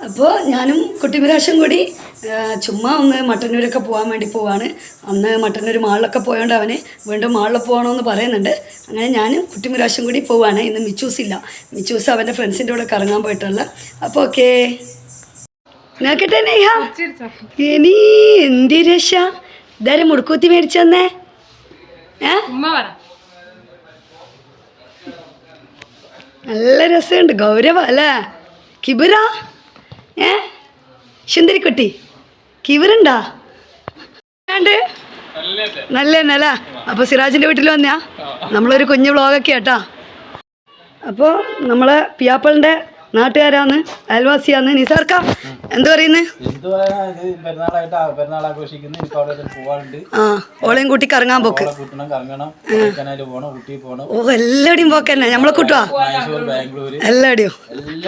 അപ്പോൾ ഞാനും കുട്ടിമിരാശും കൂടി ചുമ്മാ ഒന്ന് മട്ടന്നൂരൊക്കെ പോകാൻ വേണ്ടി പോവാണ്. അന്ന് മട്ടന്നൂർ മാളിലൊക്കെ പോയോണ്ട് അവന് വീണ്ടും മാളിൽ പോകണമെന്ന് പറയുന്നുണ്ട്. അങ്ങനെ ഞാനും കുട്ടിമിരാശും കൂടി പോവാണ്. ഇന്ന് മിച്ചൂസില്ല. മിച്ചൂസ് അവൻ്റെ ഫ്രണ്ട്സിൻ്റെ കൂടെ കറങ്ങാൻ പോയിട്ടുള്ള. അപ്പോൾ ഓക്കേ നോക്കട്ടെ നെയ്ഹ. ഇനി എന്തി രക്ഷ ഇതാരും മുടുക്കൂത്തി മേടിച്ചു തന്നേ? നല്ല രസമുണ്ട്. ഗൗരവ അല്ലേ? കിബിറ സുന്ദരിക്കുട്ടി കിബിറുണ്ടാ? നല്ല എന്നല്ല. അപ്പോൾ സിറാജിൻ്റെ വീട്ടിൽ വന്നാ നമ്മളൊരു കുഞ്ഞു വ്ളോഗൊക്കെ ആട്ടാ. അപ്പോൾ നമ്മളെ പിയാപ്പളിൻ്റെ നാട്ടുകാരാന്ന്, അയൽവാസിയാന്ന്. നിസാർക്ക എന്ത് പറയുന്നത്? ആ ഓളെയും കൂട്ടി കറങ്ങാൻ പോക്ക്. ഓ എല്ലാടിയും പോക്കന്നെ നമ്മളെ കൂട്ടുവാ. എല്ലാടിയും.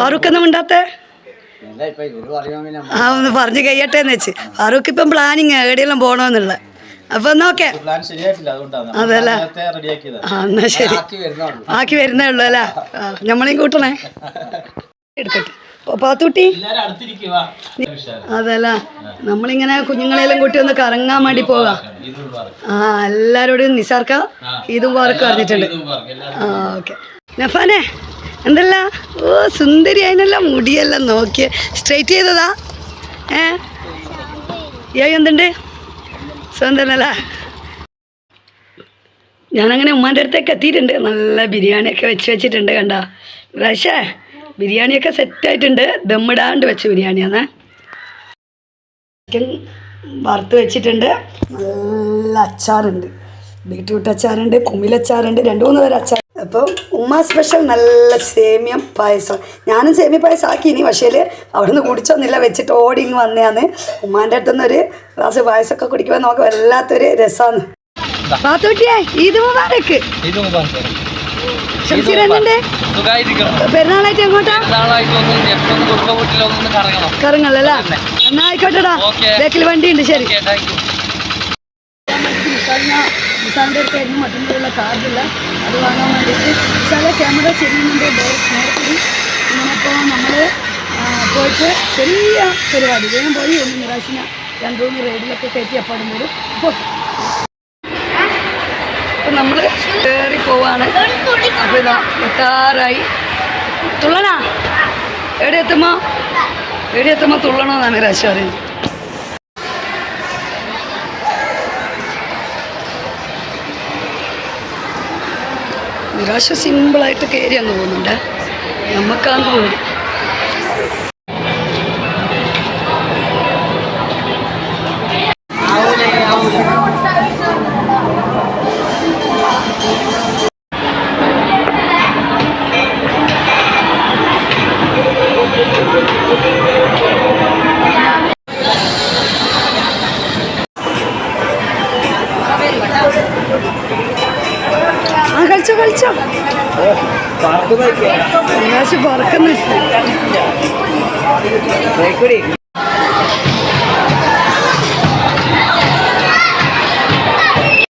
ഫാറൂഖ് ഒന്നും ഉണ്ടാത്തേ? ആ ഒന്ന് പറഞ്ഞു കഴിയട്ടെന്ന് വെച്ച്. ഫാറൂഖ് ഇപ്പം പ്ലാനിങ് എവിടെയെല്ലാം പോകണമെന്നുള്ള. അപ്പൊ നോക്കെ അതല്ലേ? ആ എന്നാ ശരി, ആക്കി വരുന്നേ ഉള്ളൂ അല്ലേ? നമ്മളെയും കൂട്ടണേ. എടുക്കട്ടെ പാത്തൂട്ടി. അതല്ല നമ്മളിങ്ങനെ കുഞ്ഞുങ്ങളെല്ലാം കൂട്ടി ഒന്ന് കറങ്ങാൻ വേണ്ടി പോകാം. ആ എല്ലാരോടും നിസാർക്ക ഈദും മുബാറക്ക് പറഞ്ഞിട്ടുണ്ട്. ആ ഓക്കെ. നഫാനെ എന്തല്ല? ഓ സുന്ദരി അതിനല്ല മുടിയെല്ലാം നോക്കിയ സ്ട്രൈറ്റ് ചെയ്തതാ? എന്തുണ്ട് സുന്ദരനല്ല? ഞാനങ്ങനെ ഉമ്മാൻ്റെ അടുത്തേക്ക് എത്തിയിട്ടുണ്ട്. നല്ല ബിരിയാണിയൊക്കെ വെച്ചിട്ടുണ്ട്. കണ്ട പക്ഷേ ബിരിയാണിയൊക്കെ സെറ്റായിട്ടുണ്ട്. ദമ്മിടാണ്ട് വെച്ച ബിരിയാണിയാണ്. ചിക്കൻ വറുത്ത് വെച്ചിട്ടുണ്ട്. നല്ല അച്ചാറുണ്ട്. ബീട്രൂട്ട് അച്ചാറുണ്ട്, കുമ്മിലച്ചാറുണ്ട്, 2-3 തരം അച്ചാർ. അപ്പോൾ ഉമ്മ സ്പെഷ്യൽ നല്ല സേമിയം പായസം. ഞാനും സേമിയ പായസം ആക്കിനി. പക്ഷേ അവിടെ നിന്ന് കുടിച്ചൊന്നുമില്ല, വെച്ചിട്ട് ഓടി ഇങ്ങ് വന്നതാണ്. ഉമ്മാൻ്റെ അടുത്തുനിന്ന് ഒരു ഗ്ലാസ് പായസമൊക്കെ കുടിക്കുമ്പോൾ നമുക്ക് വല്ലാത്തൊരു രസമാണ്. പാത്തൂട്ടിയെ ഈദ് മുബാറക്ക്. പെരുന്നാളായിട്ട് എങ്ങോട്ടാ? കറങ്ങല്ലേ? എന്നാ ആയിക്കോട്ടെടാ, ബേക്കിൽ വണ്ടി ഉണ്ട്. ശരി. നിസാറിൻ്റെ അടുത്തായിരുന്നു മറ്റൊന്നുള്ള കാർഡില്ല, അത് വാങ്ങാൻ വേണ്ടിയിട്ട്. ചില ക്യാമറ ചെയ്യുന്നുണ്ട് നേരത്തിൽ. ഇങ്ങനെ ഇപ്പോൾ നമ്മൾ പോയിട്ട് ചെറിയ പരിപാടി വേഗം പോയി ഒന്ന് നിരാശിനെ 2-3 റൈഡിലൊക്കെ കയറ്റി അപ്പാടും വരും. അപ്പോൾ നമ്മൾ കയറി പോവാണ്. അപ്പോൾ ഇതാ എത്താറായി. തുള്ളണാ? എവിടെ എത്തുമ്പോൾ തുള്ളണമെന്നാണ് നിരാശ പറയുന്നത്. നിരാശ സിമ്പിളായിട്ട് കയറി അങ്ങ് പോകുന്നുണ്ട്. നമുക്കങ്ങ് പോരും. കളിച്ചോ നിരാശ പറക്കുന്നു.